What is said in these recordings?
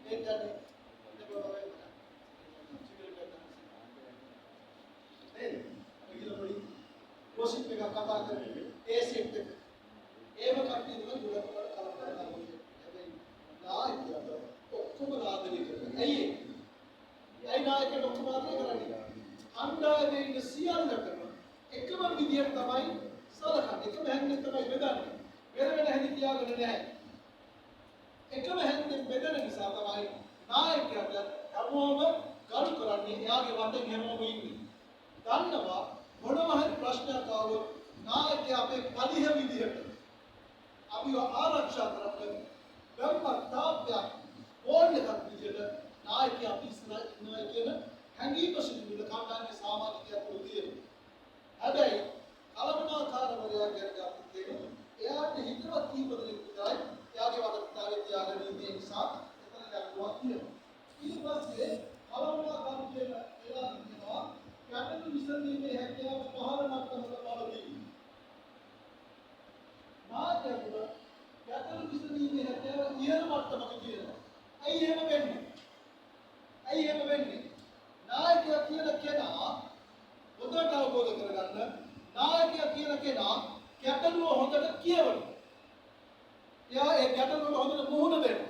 ඒ කියන්නේ ගොසිප් එකක් කතා කරන්නේ ඒ සෙට් එක. ඒව කට්ටිය දුක දුරකට කලබල කරනවා. හැබැයි නායකයට ඔක්කොම ආදරය කරනවා. ඇයි ඒ? ඇයි නායකයට ඔක්කොම ආදරය කරන්නේ? අන්දායේ ඉන්න සියල්ලටම එකම විදියට තමයි සලකන්නේ. එකම හැංගෙන් තමයි බෙදන්නේ. වෙන හැදි තියාගෙන නැහැ. එකම හැංගෙන් බෙදෙන නිසා තමයි නායකයාට හැමෝම ගරු කරන්නේ. එයාගේ වටේ හැමෝම ඉන්නේ. දන්නවා මොනවා හරි ප්‍රශ්නයක් ආවොත් නායකයා අපේ පදිහ විදියට අපිව ආරක්ෂා කරන්න බැම්මක් තාප්පයක් ඕන එකක් විදියට නායකයා අපි ඉස්සරහ ඉන්නවා කියන හැඟීම සිදුවිල කණ්ඩායමේ සමාජිකයක් තියෙනවා. හැබැයි කලමනාකාරවරයා කියන්නේ අපි කියනවා එයාට හිතවත් කීප දෙනෙක් විතරයි එයාගේ වටපිටාවේ තියාගෙන ඉන්නේ නිසා එතන ගැටලුවක් තියෙනවා. ඊට පස්සේ කලමනාකාර කියන එලා කියනවා ගැටලු විසඳීමේ හැකියාව පහළ මට්ටමක බලදී. නායකයා ගැටලු විසඳීමේ හැකියාව ඉහළ මට්ටමක තියෙනවා. ඇයි එහෙම වෙන්නේ? ඇයි එහෙම වෙන්නේ? නායකයා කියන කෙනා හොඳට අවබෝධ කරගන්න නායකයා කියන කෙනා ගැටලුව හොඳට කියවන. එයා ඒ ගැටලුවට හොඳට මුහුණ දෙනවා.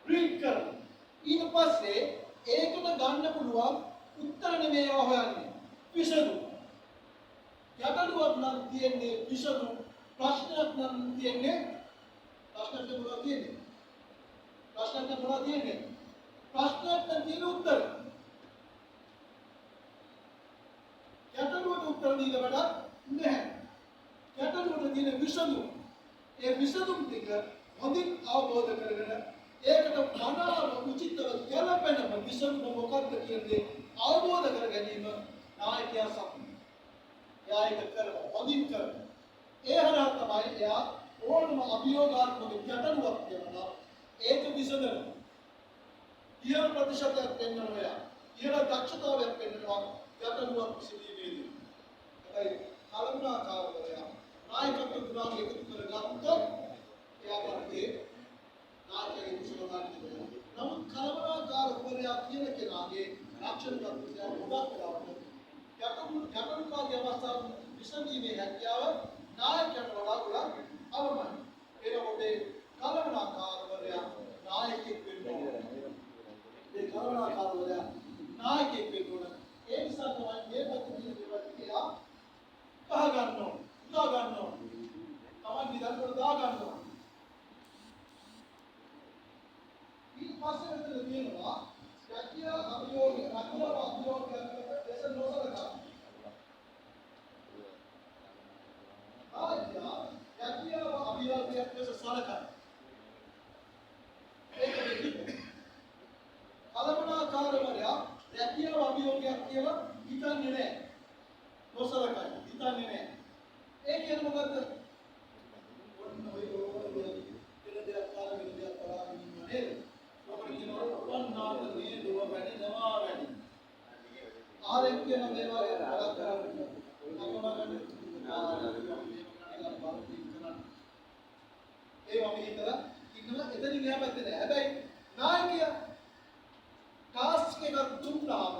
රීඩ් කරනවා. ඊට පස්සේ ඒකට ගන්න පුළුවන් උත්තර නෙමෙයි ඒවා හොයන්නේ. විසඳුම්. ගැටලුවක් නම් තියෙන්නේ විසඳුම්. ප්‍රශ්නයක් නම් තියෙන්නේ ප්‍රශ්නට මොනවද තියෙන්නේ? ප්‍රශ්නට මොනවද තියෙන්නේ? ප්‍රශ්නට තියෙන උත්තර. ගැටලුවට උත්තර දීලා වැඩක් නැහැ. ගැටලුවට තියෙන විසඳුම්. ඒ විසඳුම් ටික හොඳින් අවබෝධ කරගෙන ඒකට මනාව උචිතව ගැළපෙන විසඳුම මොකක්ද කියන්නේ අවබෝධ කර ගැනීම නායකයා සම්පූර්ණ. එයා ඒක කරනවා හොඳින් කරනවා. ඒ හරහා තමයි එයා ඕනම අභියෝගාත්මක ගැටලුවක් කියනවා ඒක විසඳනවා. ඉහළ ප්‍රතිශතයක් පෙන්වනවා එයා. ඉහළ දක්ෂතාවයක් පෙන්වනවා ගැටලුවක් විසඳීමේදී. හැබැයි කලමනාකාරවරයා නායකත්ව ගුණ එකතු කරගත්තොත් එයා වගේ නායකයෙක් විසඳගන්න බැහැ. නමුත් කලමනාකාරවරයා කියන කෙනාගේ ලක්ෂණ ගොඩක් ගැටලුකාරී අවස්ථාව විසඳීමේ හැකියාව නායකයට වඩා ගොඩක් අවමයි. ඒනකොට කලමනාකාරවරයා නායකයෙක් වෙන්න ඕනේ. මේ කලමනාකාරවරයා නායකයෙක් වෙන්න ඕනේ. ඒ නිසා තමයි මේ පැත්තේ දේවල් කියලා කහ ගන්නවා, උදා ගන්නවා. තමයි විදල්වල දා ගන්නවා. ඊට පස්සේ මෙතන තියෙනවා රැකියා අභියෝග දෙස නොසලකා. රැකියා අභියෝගයක් දෙස සලකා. ඒක කලමනාකාරවරයා රැකියා අභියෝගයක් කියලා හිතන්නේ නැහැ. නොසලකයි. හිතන්නේ නැහැ. ඒ කියන්නේ මොකද්ද? ඔන්න ඔය දෙයක් කාලෙක දෙයක් කරාගෙන ඉන්නවා නේද? මොකද කියනවා වන්නාද මේ දුව වැඩි නවා වැඩි. ආරෙක් කියන දේවල් බලක් කරන්නේ. අකමගන්නේ. ඒ වගේ හිතලා ඉන්නවා එතනින් එහා පැත්තේ නෑ. හැබැයි නායකයා ටාස්ක් එකක් දුන්නාම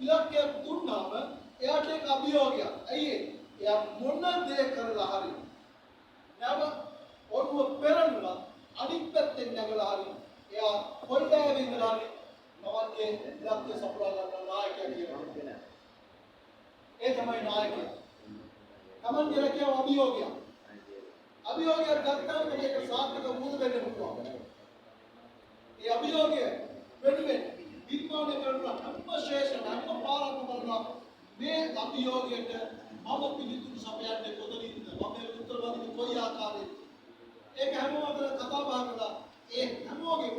ඉලක්කයක් දුන්නාම එයාට ඒක අභියෝගයක්. ඇයි ඒ? එයා මොන දේ කරලා හරි නැව ඔළුව පෙරනුවා අනිත් පැත්තෙන් නැගලා හරි එයා කොල්ලෑවේ ඉඳලා හරි නවන්නේ ඉලක්කය සපුරා ගන්න නායකයා කියනවා. ඒ තමයි නායකයා. තමන්ගේ රැකියාව අභියෝගයක්. අභියෝගයක් ගත්තාම මේක සාර්ථක වුණ වෙන්න පුළුවන්. ඒ අභියෝගය වෙනුවෙන් විද්‍යාවනේ කරන හැම ශේෂණ හැම පාරක්ම බලනවා මේ අභියෝගයට මම පිළිතුරු සපයන්නේ කොතනින්ද? මම උත්තර වදින්නේ කොයි ආකාරයෙන්ද? ඒක හැමෝම අතර කතා බහ කරලා ඒ හැමෝගෙම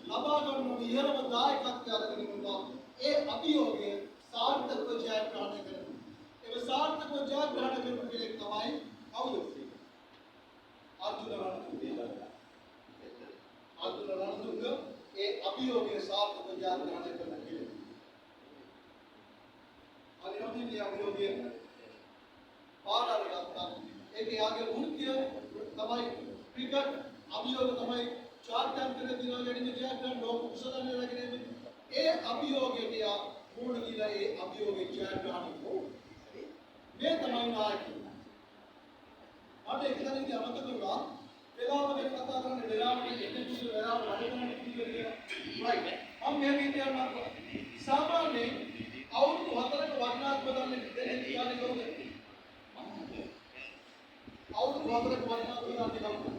ලබා ගන්න ඉහළම දායකත්වය අරගෙන ඉන්නවා. ඒ අභියෝගය සාර්ථකව ජයග්‍රහණය කරනවා. ඒ සාර්ථකව ජයග්‍රහණය කරන කෙනෙක් තමයි කවුද? අර්ජුන රණතුංග. අර්ජුන රණතුංග ඒ අභියෝගයේ සාර්ථකව ජයග්‍රහණය කරන කෙනෙක්. අනිවාර්යයෙන්ම අභියෝගය පාඩම් ගන්නවා. ඒක යාගේ වෘත්තිය තමයි ක්‍රිකට් අභියෝග තමයි චාර්ට්‍යන්තර දිනවල ගැනීම ජයග්‍රහණ ලෝක කුසල අභියෝගයට යා මුහුණ දීලා ඒ අභියෝගේ ජයග්‍රහණය කරනවා. මේ තමයි නායකය. මට එකතැනදී අමතක වුණා වෙලාව ගැන කතා කරන්න වෙලාවට එන්න කිව්ව වෙලාව වැඩ කරන්න කිව්ව කියලා. රයිට්. මම මේ විදියට යනවා. සාමාන්‍යයෙන් අවුරුදු 4ක වටිනාකම ගන්න දෙන්නේ කියන්නේ කවුද? අවුරුදු 4ක වටිනාකම ගන්න කවුද?